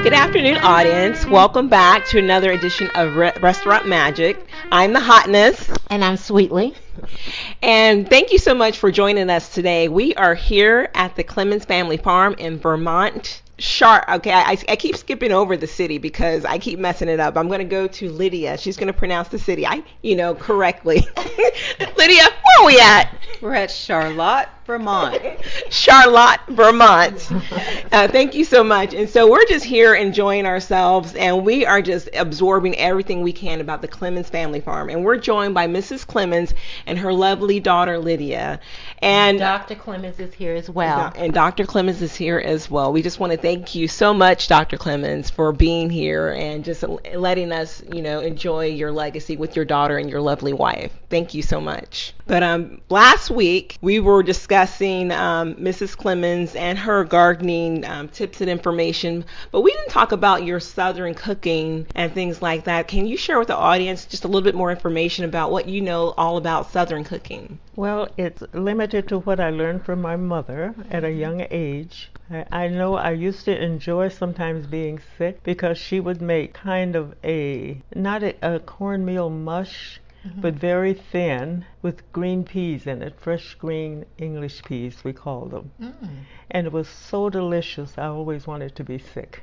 Good afternoon, audience. Welcome back to another edition of Restaurant Magic. I'm the Hotness. And I'm Sweetly. And thank you so much for joining us today. We are here at the Clemmons Family Farm in Vermont. Okay, I keep skipping over the city because I keep messing it up. I'm going to go to Lydia. She's going to pronounce the city, correctly. Lydia, where are we at? We're at Charlotte, Vermont. Charlotte, Vermont. Thank you so much. And so we're just here enjoying ourselves, and we are just absorbing everything we can about the Clemmons Family Farm. And we're joined by Mrs. Clemmons and her lovely daughter, Lydia. And Dr. Clemmons is here as well. And Dr. Clemmons is here as well. We just want to thank you so much, Dr. Clemmons, for being here and just letting us, enjoy your legacy with your daughter and your lovely wife. Thank you so much. But last week we were discussing Mrs. Clemmons and her gardening tips and information, but we didn't talk about your Southern cooking and things like that. Can you share with the audience just a little bit more information about what you know all about Southern cooking? Well, it's limited to what I learned from my mother at a young age. I know I used to enjoy sometimes being sick because she would make kind of not a cornmeal mush, but very thin with green peas in it, fresh green English peas we call them. And it was so delicious. I always wanted to be sick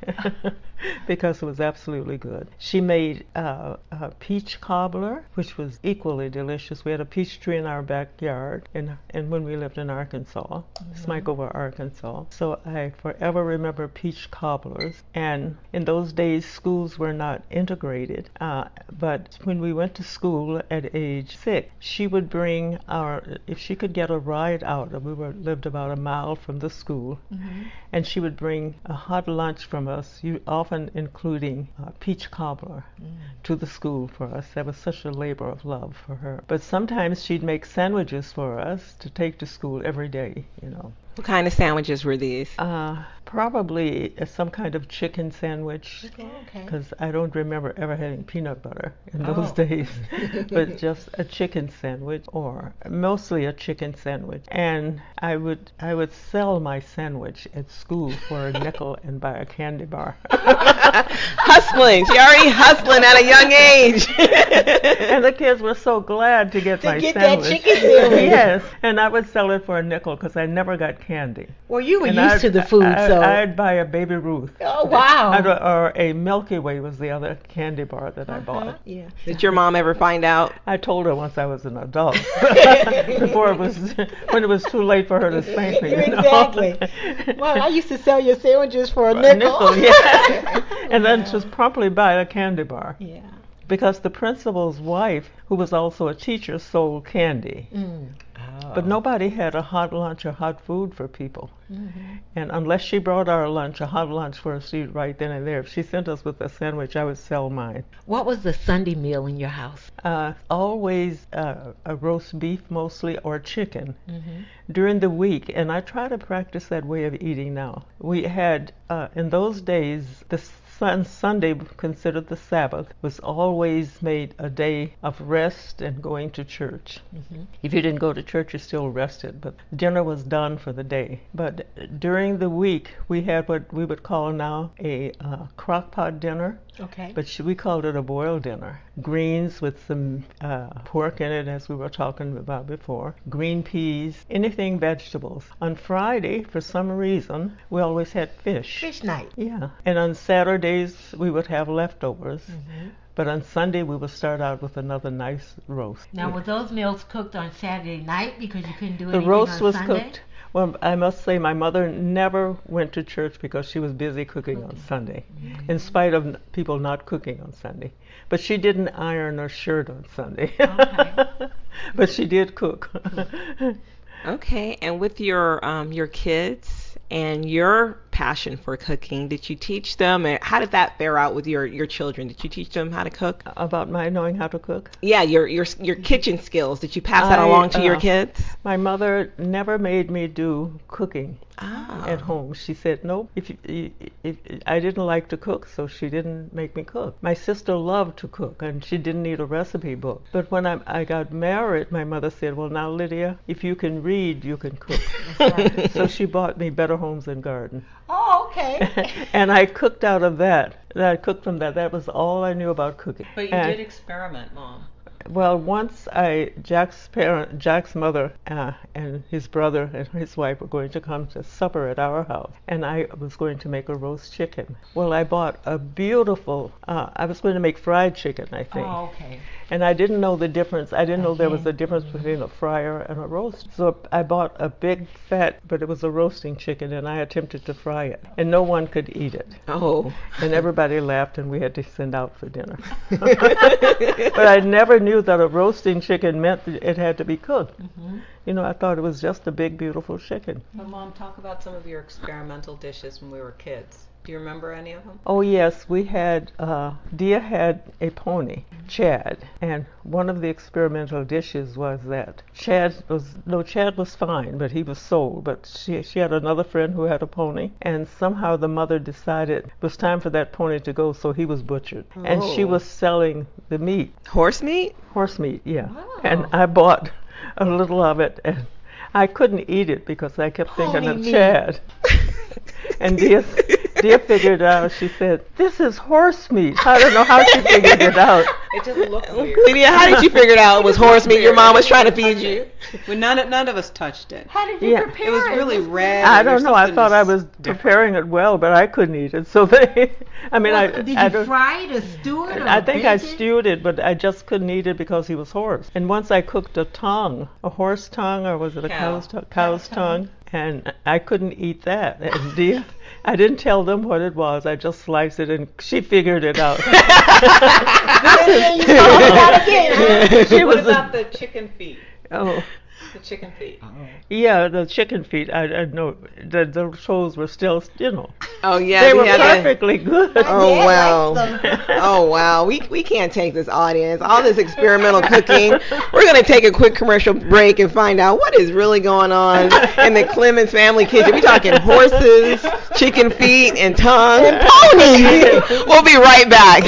because it was absolutely good. She made a peach cobbler, which was equally delicious. We had a peach tree in our backyard and when we lived in Arkansas, Smikover, Arkansas. So I forever remember peach cobblers. And in those days, schools were not integrated. But when we went to school at age 6, she would bring if she could get a ride out, we lived about a mile from the school, and she would bring a hot lunch from us, often including peach cobbler, to the school for us. That was such a labor of love for her. But sometimes she'd make sandwiches for us to take to school every day, What kind of sandwiches were these? Probably some kind of chicken sandwich, Okay. because I don't remember ever having peanut butter in those days, but just a chicken sandwich, or mostly a chicken sandwich. And I would sell my sandwich at school for a nickel and buy a candy bar. Hustling. She already hustling at a young age. And the kids were so glad to get my get sandwich. that chicken sandwich. Yes, and I would sell it for a nickel because I never got candy. Well, you were And used to the food, so. I'd buy a Baby Ruth. Oh, wow. Or a Milky Way was the other candy bar that I bought. Yeah. Did your mom ever find out? I told her once I was an adult, when it was too late for her to spank me. Exactly. Well, I used to sell your sandwiches for a nickel. Yeah. And then just promptly buy a candy bar. Yeah. Because the principal's wife, who was also a teacher, sold candy. But nobody had a hot lunch or hot food for people. And unless she brought our lunch, a hot lunch for us to eat right then and there, if she sent us with a sandwich, I would sell mine. What was the Sunday meal in your house? Always a roast beef mostly, or chicken during the week. And I try to practice that way of eating now. We had, in those days, Sunday, considered the Sabbath, was always made a day of rest and going to church. If you didn't go to church, you still rested, but dinner was done for the day. But during the week, we had what we would call now a crock pot dinner. Okay. But we called it a boiled dinner. Greens with some pork in it, as we were talking about before. Green peas, anything vegetables. On Friday, for some reason, we always had fish. Fish night. Yeah. And on Saturdays, we would have leftovers. But on Sunday, we would start out with another nice roast. Now, were those meals cooked on Saturday night because you couldn't do The anything roast on was Sunday? cooked. Well, I must say my mother never went to church because she was busy cooking on Sunday, in spite of people not cooking on Sunday. But she didn't iron her shirt on Sunday. Okay. But she did cook. Okay, and with your kids and your passion for cooking, did you teach them, and how did that bear out with your children? Did you teach them how to cook? About my knowing how to cook? Yeah, your kitchen skills. Did you pass that along to your kids? My mother never made me do cooking. Oh. At home. She said, nope, if I didn't like to cook, so she didn't make me cook. My sister loved to cook, and she didn't need a recipe book. But when I got married, my mother said, well, now, Lydia, if you can read, you can cook. That's right. So she bought me Better Homes and Garden. Oh, Okay. And I cooked out of that. I cooked from that. That was all I knew about cooking. But you did experiment, Mom. Well, once Jack's mother and his brother and his wife were going to come to supper at our house, and I was going to make a roast chicken. Well, I bought a beautiful, I was going to make fried chicken, I think. Oh, okay. And I didn't know the difference. I didn't know there was a difference between a fryer and a roast. So I bought a big fat, but it was a roasting chicken, and I attempted to fry it. And no one could eat it. Oh. And everybody laughed, and we had to send out for dinner. But I never knew that a roasting chicken meant that it had to be cooked. Mm-hmm. You know, I thought it was just a big, beautiful chicken. Well, Mom, talk about some of your experimental dishes when we were kids. Do you remember any of them? Oh yes, we had, Dia had a pony, Chad, and one of the experimental dishes was that Chad was fine, but he was sold, but she had another friend who had a pony, and somehow the mother decided it was time for that pony to go, so he was butchered. Oh. And she was selling the meat. Horse meat? Horse meat, yeah. Wow. And I bought a little of it, and I couldn't eat it because I kept thinking Pony of meat. Chad. And Dia figured out, she said, "This is horse meat." I don't know how she figured it out. It just looked weird. Lydia, how did you figure it out it was horse meat? Your mom was trying to feed you. When none of us touched it. How did you Yeah. prepare It was really red. I or don't know. I something thought I was different. preparing it well, but I couldn't eat it. So they, I mean, Did you I don't. fry it or stew it? Or I think I bake it? stewed it, but I just couldn't eat it because he was horse. And once I cooked a tongue, a horse tongue, or was it a Cow. cow's tongue? Cow's tongue. And I couldn't eat that. And Dia, I didn't tell them what it was. I just sliced it, and she figured it out. Then you saw that again. She What was about the chicken feet? oh. The chicken feet. Yeah, the chicken feet. I know the shows were still, you know, Oh yeah, they we were had that. perfectly good. Oh Yeah, wow. like some- Oh wow. We can't take this audience. All this experimental cooking. We're gonna take a quick commercial break and find out what is really going on in the Clemmons family kitchen. We're talking horses, chicken feet, and tongue. And ponies. We'll be right back.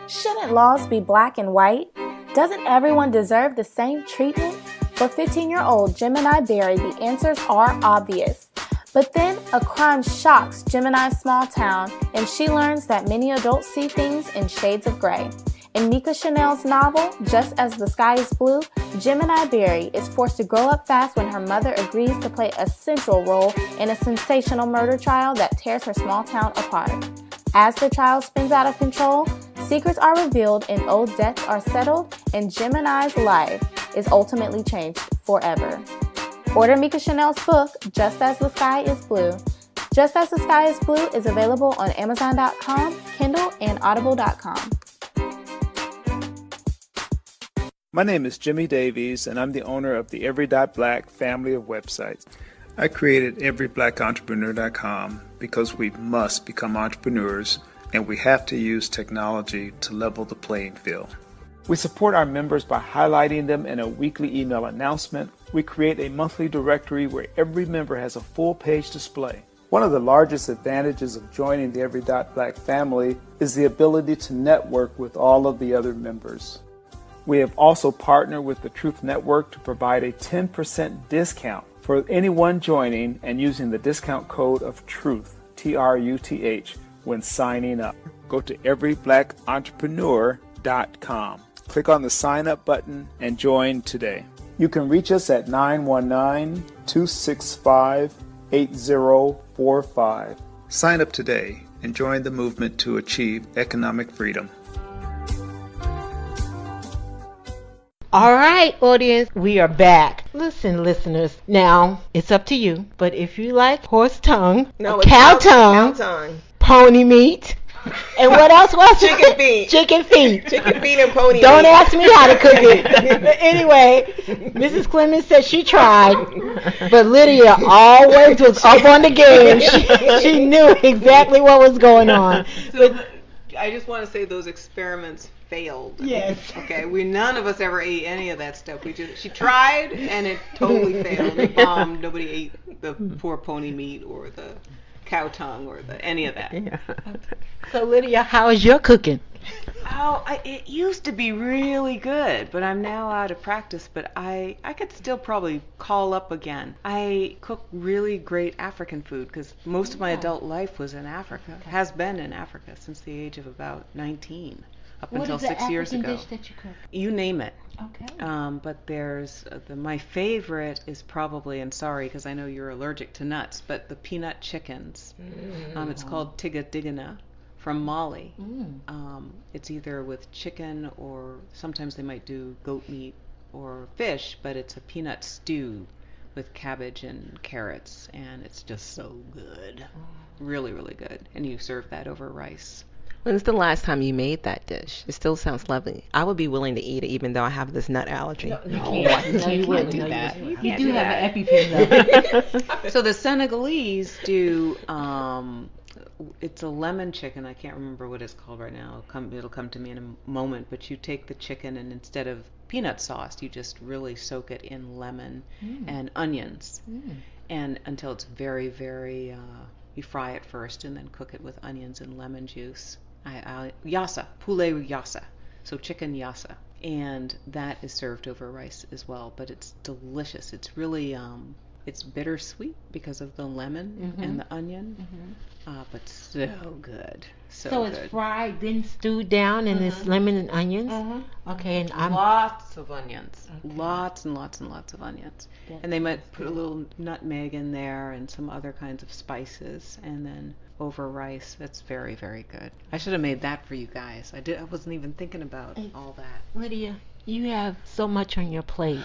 Shouldn't laws be black and white? Doesn't everyone deserve the same treatment? For 15-year-old Gemini Berry, the answers are obvious. But then a crime shocks Gemini's small town, and she learns that many adults see things in shades of gray. In Mika Chanel's novel, Just as the Sky is Blue, Gemini Berry is forced to grow up fast when her mother agrees to play a central role in a sensational murder trial that tears her small town apart. As the trial spins out of control, secrets are revealed and old debts are settled, and Gemini's life is ultimately changed forever. Order Mika Chanel's book, Just as the Sky is Blue. Just as the Sky is Blue is available on Amazon.com, Kindle, and Audible.com. My name is Jimmy Davies, and I'm the owner of the Every.Black family of websites. I created EveryBlackEntrepreneur.com because we must become entrepreneurs, and we have to use technology to level the playing field. We support our members by highlighting them in a weekly email announcement. We create a monthly directory where every member has a full-page display. One of the largest advantages of joining the Every.Black family is the ability to network with all of the other members. We have also partnered with the Truth Network to provide a 10% discount for anyone joining and using the discount code of TRUTH, TRUTH, when signing up. Go to everyblackentrepreneur.com. Click on the sign up button and join today. You can reach us at 919-265-8045. Sign up today and join the movement to achieve economic freedom. All right, audience, we are back. Listen, listeners, now it's up to you. But if you like horse tongue, No, or it's cow cow tongue, tongue. pony meat, and what else was it? Chicken feet. Chicken feet. Chicken feet and pony Don't meat. ask me how to cook it. But anyway, Mrs. Clemmons said she tried, but Lydia always was up on the game. She knew exactly what was going on. So I just want to say those experiments failed. Yes. Okay, none of us ever ate any of that stuff. She tried and it totally failed. It bombed. Nobody ate the poor pony meat or the cow tongue or any of that. Yeah. So Lydia, how is your cooking? Oh, it used to be really good, but I'm now out of practice. But I could still probably call up again. I cook really great African food because most of my adult life was in Africa, has been in Africa since the age of about 19, up until 6 years ago. What is the African dish that you cook? You name it. Okay. But there's my favorite is probably, and sorry because I know you're allergic to nuts, but the peanut chickens. It's called tigadigana from Mali. It's either with chicken or sometimes they might do goat meat or fish, but it's a peanut stew with cabbage and carrots, and it's just so good. Really, really good. And you serve that over rice. When's the last time you made that dish? It still sounds lovely. I would be willing to eat it even though I have this nut allergy. No, you wouldn't do that. You do have an EpiPen though. So the Senegalese do, it's a lemon chicken. I can't remember what it's called right now. It'll come to me in a moment. But you take the chicken and instead of peanut sauce, you just really soak it in lemon and onions, and until it's very, very. You fry it first and then cook it with onions and lemon juice. Yassa, poulet yassa, so chicken yassa, and that is served over rice as well. But it's delicious. It's really it's bittersweet because of the lemon and the onion, but so good. So it's good. fried, then stewed down in this lemon and onions. Okay, and Lots of onions, lots and lots and lots of onions, and they might put a little nutmeg in there and some other kinds of spices, and then over rice. That's very, very good. I should have made that for you guys. I wasn't even thinking about all that. Lydia, you have so much on your plate.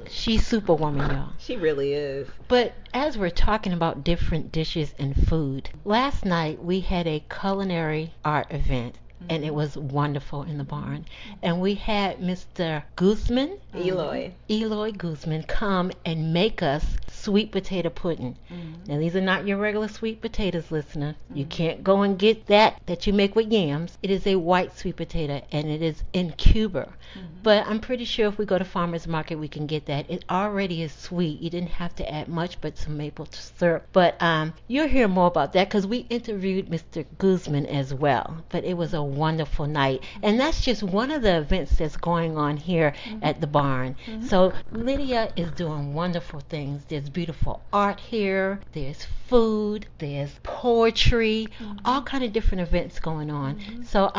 She's Superwoman, y'all. She really is. But as we're talking about different dishes and food, last night we had a culinary art event. And it was wonderful in the barn. And we had Mr. Guzman, Eloy Guzman, come and make us sweet potato pudding. Now, these are not your regular sweet potatoes, listener. You can't go and get that you make with yams. It is a white sweet potato, and it is in Cuba. But I'm pretty sure if we go to farmer's market, we can get that. It already is sweet. You didn't have to add much but some maple syrup. But you'll hear more about that because we interviewed Mr. Guzman as well. But it was a wonderful night, and that's just one of the events that's going on here at the barn. So Lydia is doing wonderful things. There's beautiful art here, there's food, there's poetry, all kind of different events going on. So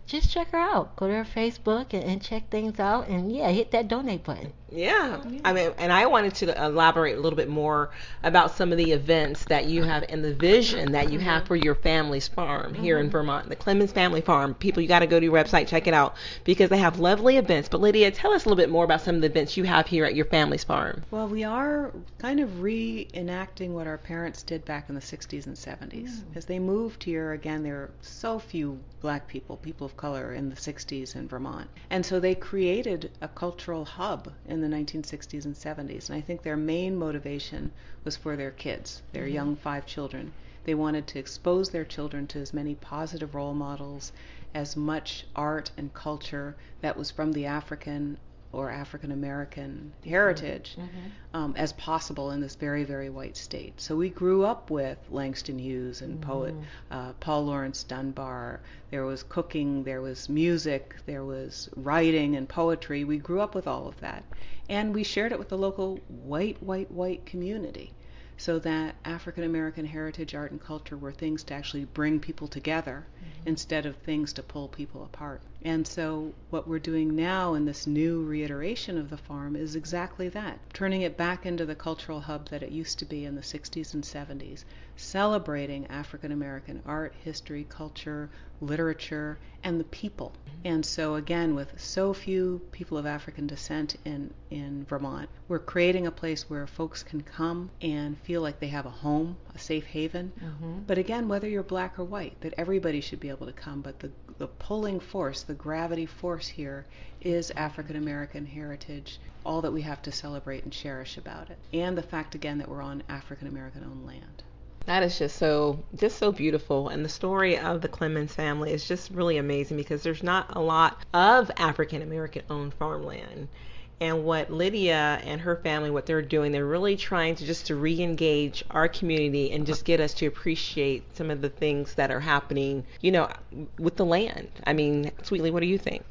just check her out. Go to her Facebook and check things out, and hit that donate button. Yeah. I mean, and I wanted to elaborate a little bit more about some of the events that you have and the vision that you have for your family's farm here in Vermont, the Clemmons Family Farm. People, you got to go to your website, check it out, because they have lovely events. But Lydia, tell us a little bit more about some of the events you have here at your family's farm. Well, we are kind of reenacting what our parents did back in the 60s and 70s. As they moved here, again, there are so few black people of color in the 60s in Vermont. And so they created a cultural hub in the 1960s and 70s. And I think their main motivation was for their kids, their young 5 children. They wanted to expose their children to as many positive role models, as much art and culture that was from the African or African American heritage as possible in this very, very white state. So we grew up with Langston Hughes and poet Paul Laurence Dunbar. There was cooking, there was music, there was writing and poetry. We grew up with all of that. And we shared it with the local white community, so that African American heritage, art, and culture were things to actually bring people together instead of things to pull people apart. And so what we're doing now in this new reiteration of the farm is exactly that, turning it back into the cultural hub that it used to be in the 60s and 70s, celebrating African American art, history, culture, literature, and the people. And so again, with so few people of African descent in Vermont, we're creating a place where folks can come and feel like they have a home, a safe haven. But again, whether you're black or white, that everybody should be able to come. But the pulling force, the gravity force here is African American heritage, all that we have to celebrate and cherish about it. And the fact, again, that we're on African American owned land. That is just so beautiful. And the story of the Clemmons family is just really amazing because there's not a lot of African American owned farmland. And what Lydia and her family, what they're doing, they're really trying to just to re-engage our community and just get us to appreciate some of the things that are happening, with the land. I mean, Sweetly, what do you think?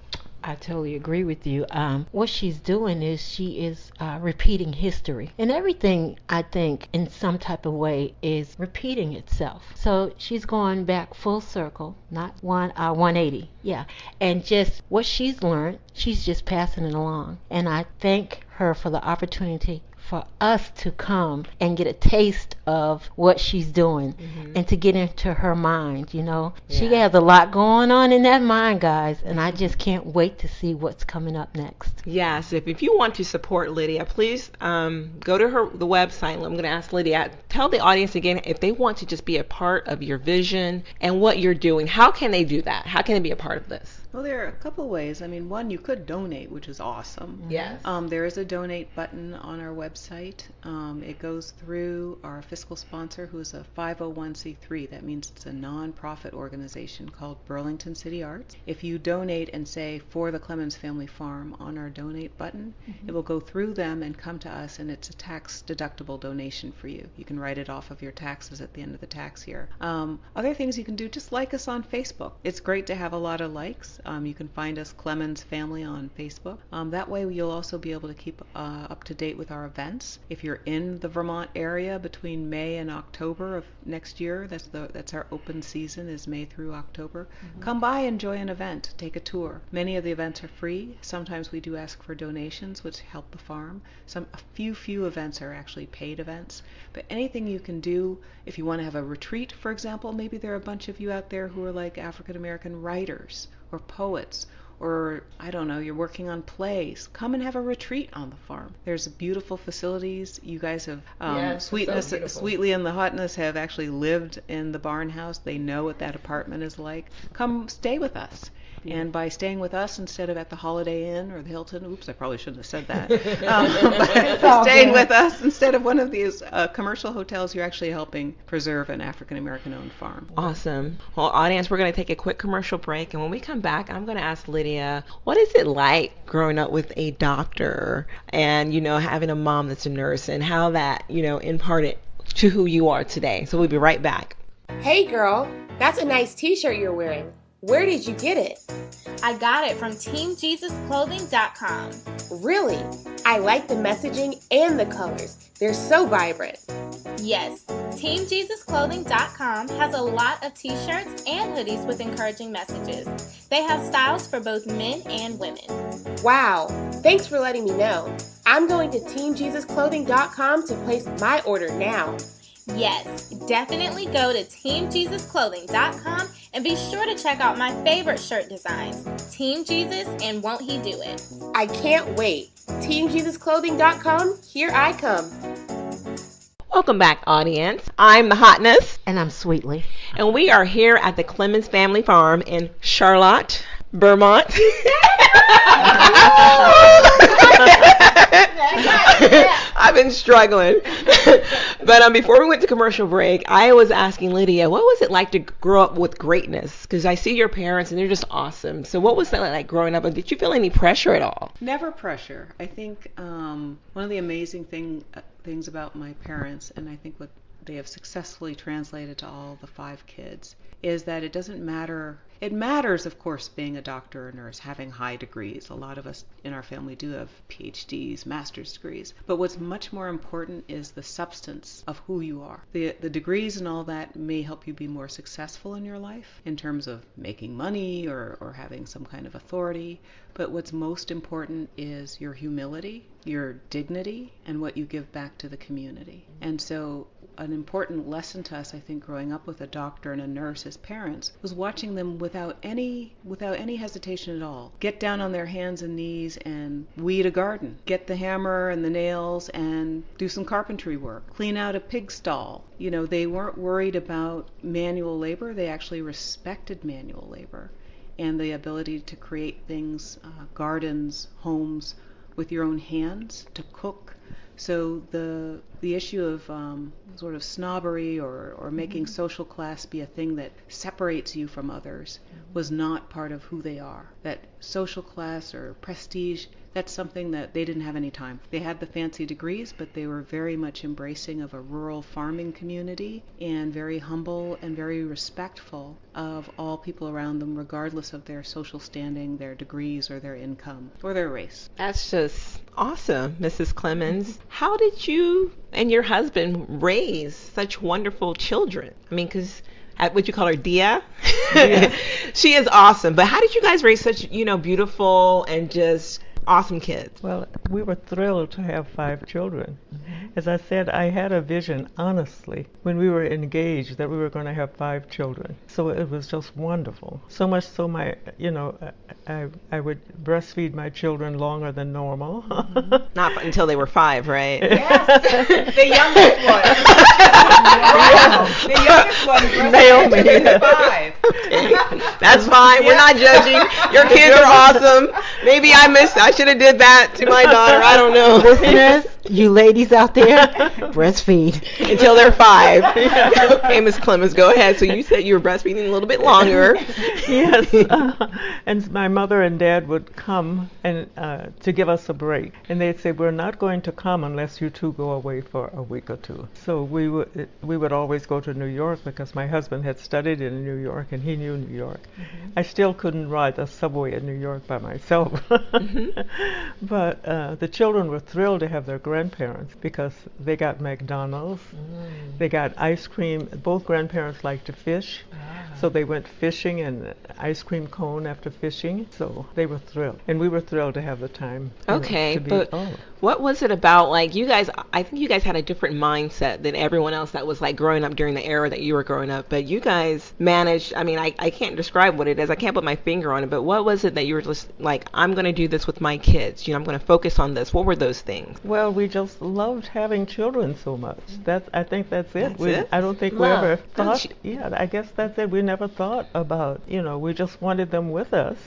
I totally agree with you. What she's doing is she is repeating history. And everything, I think, in some type of way is repeating itself. So she's going back full circle, not 180. Yeah. And just what she's learned, she's just passing it along. And I thank her for the opportunity for us to come and get a taste of what she's doing and to get into her mind, She has a lot going on in that mind, guys, and I just can't wait to see what's coming up next. Yes, if you want to support Lydia, please go to the website. I'm going to ask Lydia, tell the audience again, if they want to just be a part of your vision and what you're doing, how can they do that? How can they be a part of this? Well, there are a couple ways. I mean, one, you could donate, which is awesome. Yes. There is a donate button on our website. It goes through our fiscal sponsor, who is a 501c3. That means it's a non-profit organization called Burlington City Arts. If you donate and say for the Clemmons Family Farm on our donate button, it will go through them and come to us, and it's a tax-deductible donation for you. You can write it off of your taxes at the end of the tax year. Other things you can do, just like us on Facebook. It's great to have a lot of likes. You can find us Clemmons Family on Facebook. That way you'll also be able to keep up to date with our events. If you're in the Vermont area between May and October of next year, that's our open season, is May through October. Come by, enjoy an event, take a tour. Many of the events are free. Sometimes we do ask for donations, which help the farm. A few events are actually paid events. But anything you can do, if you want to have a retreat, for example, maybe there are a bunch of you out there who are like African American writers or poets, or I don't know, you're working on plays. Come and have a retreat on the farm. There's beautiful facilities. You guys have Sweetly and the Hotness have actually lived in the barn house. They know what that apartment is like. Come stay with us. And by staying with us instead of at the Holiday Inn or the Hilton, oops, I probably shouldn't have said that. By staying with us instead of one of these commercial hotels, you're actually helping preserve an African American owned farm. Awesome. Well, audience, we're going to take a quick commercial break. And when we come back, I'm going to ask Lydia, what is it like growing up with a doctor and, having a mom that's a nurse, and how that, imparted to who you are today? So we'll be right back. Hey girl, that's a nice t-shirt you're wearing. Where did you get it? I got it from TeamJesusClothing.com. Really? I like the messaging and the colors. They're so vibrant. Yes, TeamJesusClothing.com has a lot of t-shirts and hoodies with encouraging messages. They have styles for both men and women. Wow, thanks for letting me know. I'm going to TeamJesusClothing.com to place my order now. Yes, definitely go to TeamJesusClothing.com and be sure to check out my favorite shirt designs, Team Jesus and Won't He Do It? I can't wait. TeamJesusClothing.com, here I come. Welcome back, audience. I'm the Hotness. And I'm Sweetly. And we are here at the Clemmons Family Farm in Charlotte, Vermont. I've been struggling. But before we went to commercial break, I was asking Lydia, what was it like to grow up with greatness? Because I see your parents and they're just awesome. So what was that like growing up? And did you feel any pressure at all? Never pressure. I think one of the amazing things about my parents, and I think what they have successfully translated to all the 5 kids, is that it doesn't matter. It matters, of course, being a doctor or nurse, having high degrees. A lot of us in our family do have PhDs, master's degrees. But what's much more important is the substance of who you are. The degrees and all that may help you be more successful in your life in terms of making money or having some kind of authority. But what's most important is your humility, your dignity, and what you give back to the community. And so an important lesson to us, I think, growing up with a doctor and a nurse as parents, was watching them without any hesitation at all get down on their hands and knees and weed a garden, get the hammer and the nails and do some carpentry work, clean out a pig stall. They weren't worried about manual labor. They actually respected manual labor and the ability to create things, gardens, homes, with your own hands, to cook, So the issue of sort of snobbery or making social class be a thing that separates you from others was not part of who they are. That social class or prestige, that's something that they didn't have any time. They had the fancy degrees, but they were very much embracing of a rural farming community and very humble and very respectful of all people around them, regardless of their social standing, their degrees, or their income, or their race. That's just awesome, Mrs. Clemmons. How did you and your husband raise such wonderful children? I mean, because what you call her, Dia? Yeah. She is awesome. But how did you guys raise such, beautiful and just awesome kids? Well, we were thrilled to have 5 children. As I said, I had a vision, honestly, when we were engaged that we were going to have 5 children. So it was just wonderful. So much so I would breastfeed my children longer than normal. Not until they were 5, right? Yes. The youngest one. The youngest one. Naomi. 5. Okay. That's fine. We're not judging. Your kids are awesome. Maybe I should have did that to my daughter. I don't know. Listeners, you ladies out there, breastfeed. Until they're 5. Okay, Miss Clemmons, go ahead. So you said you were breastfeeding a little bit longer. Yes. And my mother and dad would come and to give us a break. And they'd say, we're not going to come unless you two go away for a week or two. So we would always go to New York because my husband had studied in New York and he knew New York. I still couldn't ride the subway in New York by myself. But the children were thrilled to have their grandparents because they got McDonald's, they got ice cream. Both grandparents liked to fish, so they went fishing and ice cream cone after fishing. So they were thrilled, and we were thrilled to have the time. Okay, to be, but what was it about? Like you guys, I think you guys had a different mindset than everyone else that was like growing up during the era that you were growing up. But you guys managed. I mean, I can't describe what it is. I can't put my finger on it. But what was it that you were just like, I'm going to do this with my kids. I'm going to focus on this. What were those things? Well, we just loved having children so much. I think that's it. That's it? I don't think we ever thought. Yeah, I guess that's it. We never thought about. We just wanted them with us.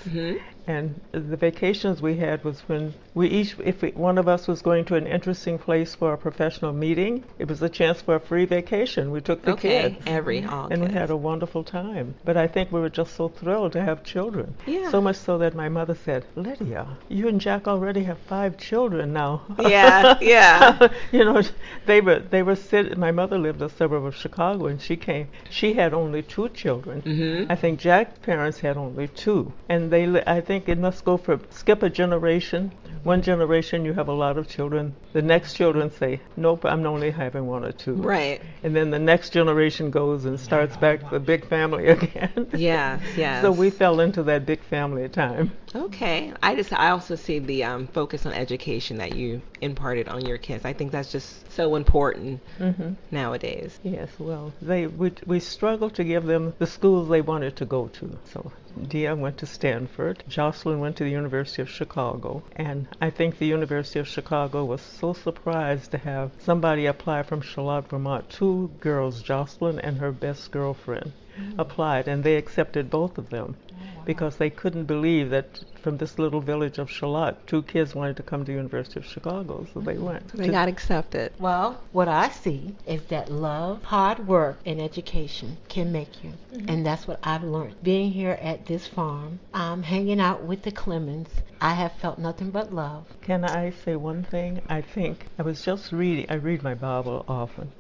And the vacations we had was when one of us was going to an interesting place for a professional meeting, it was a chance for a free vacation. We took the kids. And we had a wonderful time. But I think we were just so thrilled to have children. Yeah. So much so that my mother said, Lydia, you and Jack already have 5 children now. Yeah, yeah. They were sitting, my mother lived a suburb of Chicago, and she came. She had only 2 children. I think Jack's parents had only 2. And I think it must skip a generation. One generation you have a lot of children. The next children say, nope, I'm only having 1 or 2. Right. And then the next generation goes and starts back the big family again. Yeah, yeah. So we fell into that big family time. Okay. I also see the focus on education that you imparted on your kids. I think that's just so important nowadays. Yes, well, we struggled to give them the schools they wanted to go to. So Dia went to Stanford. Jocelyn went to the University of Chicago. And I think the University of Chicago was so surprised to have somebody apply from Charlotte, Vermont. 2 girls, Jocelyn and her best girlfriend, applied, and they accepted both of them. Because they couldn't believe that from this little village of Charlotte, 2 kids wanted to come to the University of Chicago, so they went. They got accepted. Well, what I see is that love, hard work, and education can make you. And that's what I've learned. Being here at this farm, hanging out with the Clemmons, I have felt nothing but love. Can I say one thing? I think I was just reading, I read my Bible often,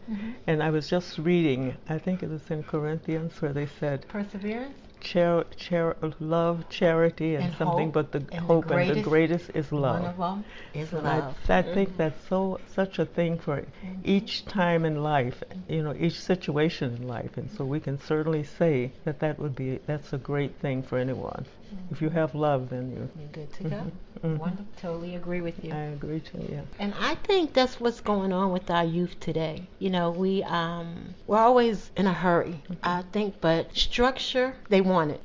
and I was just reading, I think it was in Corinthians where they said, Perseverance? Love, charity, and something, hope, but the and hope and the greatest is love. One of them is So love. I think that's such a thing for each time in life, each situation in life, and so we can certainly say that's a great thing for anyone. If you have love, then You're good to go. Wonderful. Totally agree with you. I agree too. Yeah. And I think that's what's going on with our youth today. We're always in a hurry. I think, but structure, they want it.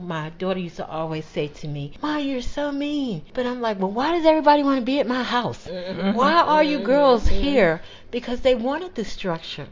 My daughter used to always say to me, "Ma, you're so mean." But I'm like, well, why does everybody want to be at my house? Why are you girls here? Because they wanted the structure.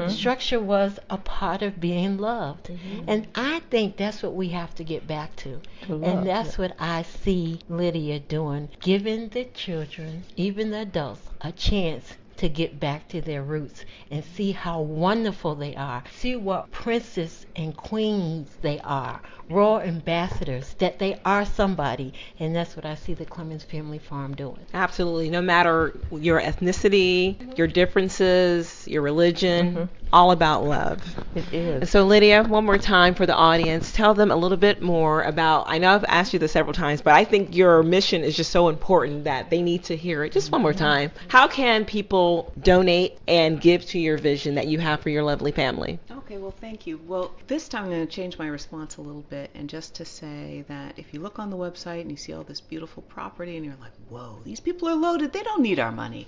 Structure was a part of being loved. And I think that's what we have to get back to. To love, And that's what I see Lydia doing, giving the children, even the adults, a chance to get back to their roots and see how wonderful they are. See what princes and queens they are, royal ambassadors, that they are somebody. And that's what I see the Clemmons Family Farm doing. Absolutely. No matter your ethnicity, your differences, your religion, all about love. It And is. so, Lydia, one more time for the audience, tell them a little bit more about, I know I've asked you this several times, but I think your mission is just so important that they need to hear it just one more time. How can people donate and give to your vision that you have for your lovely family? Okay, well, thank you. Well, this time I'm going to change my response a little bit, and just to say that if you look on the website and you see all this beautiful property and you're like, whoa, these people are loaded, they don't need our money.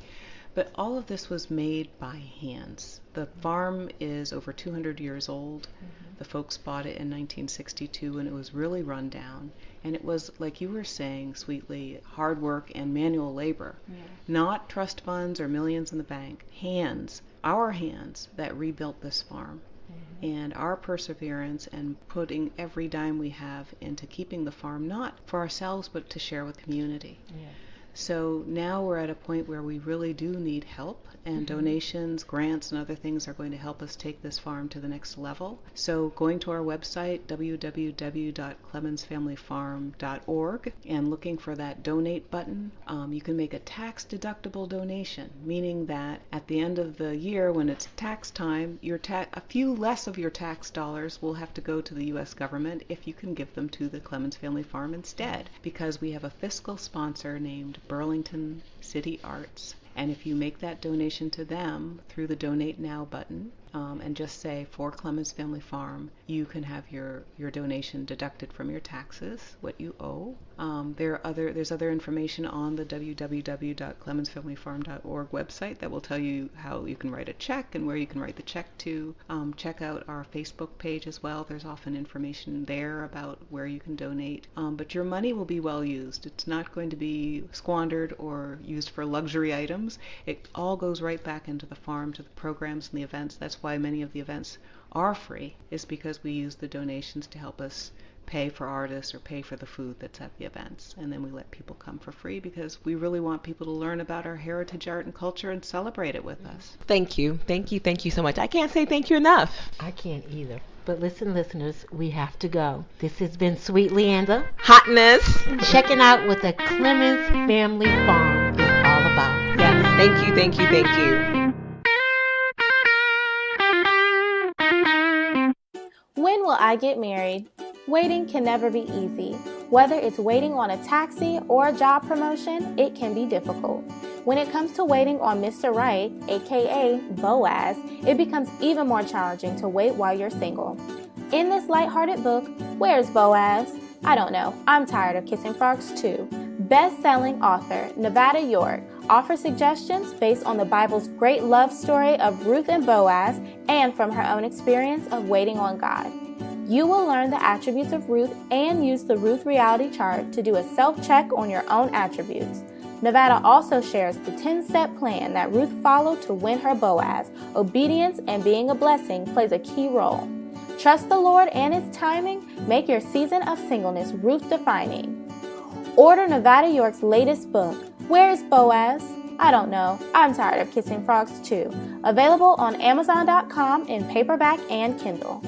But all of this was made by hands. The farm is over 200 years old. The folks bought it in 1962 and it was really run down. And it was, like you were saying, sweetly, hard work and manual labor. Not trust funds or millions in the bank. Hands, our hands, that rebuilt this farm. And our perseverance and putting every dime we have into keeping the farm, not for ourselves, but to share with the community. So now we're at a point where we really do need help, and donations, grants, and other things are going to help us take this farm to the next level. So going to our website, www.clemmonsfamilyfarm.org, and looking for that donate button, you can make a tax-deductible donation, meaning that at the end of the year, when it's tax time, a few less of your tax dollars will have to go to the U.S. government if you can give them to the Clemmons Family Farm instead, because we have a fiscal sponsor named Burlington City Arts. And if you make that donation to them through the Donate Now button, and just say for Clemmons Family Farm, you can have your donation deducted from your taxes, what you owe. There's other information on the www.clemmonsfamilyfarm.org website that will tell you how you can write a check and where you can write the check to. Check out our Facebook page as well. There's often information there about where you can donate. But your money will be well used. It's not going to be squandered or used for luxury items. It all goes right back into the farm, to the programs and the events. That's why many of the events are free, is because we use the donations to help us pay for artists or pay for the food that's at the events. And then we let people come for free because we really want people to learn about our heritage, art, and culture and celebrate it with us. Thank you. Thank you. Thank you so much. I can't say thank you enough. I can't either. But listen, listeners, we have to go. This has been Sweet Leander, Hotness. checking out what the Clemmons Family Farm is all about. Yes. Thank you. Thank you. Thank you. When will I get married? Waiting can never be easy. Whether it's waiting on a taxi or a job promotion, it can be difficult. When it comes to waiting on Mr. Right, aka Boaz, it becomes even more challenging to wait while you're single. In this lighthearted book, Where's Boaz? I don't know, I'm tired of kissing frogs too. Best-selling author Nevada York offers suggestions based on the Bible's great love story of Ruth and Boaz and from her own experience of waiting on God. You will learn the attributes of Ruth and use the Ruth reality chart to do a self-check on your own attributes. Nevada also shares the 10-step plan that Ruth followed to win her Boaz. Obedience and being a blessing plays a key role. Trust the Lord and His timing. Make your season of singleness Ruth-defining. Order Nevada York's latest book, Where's Boaz? I don't know, I'm tired of kissing frogs too. Available on Amazon.com in paperback and Kindle.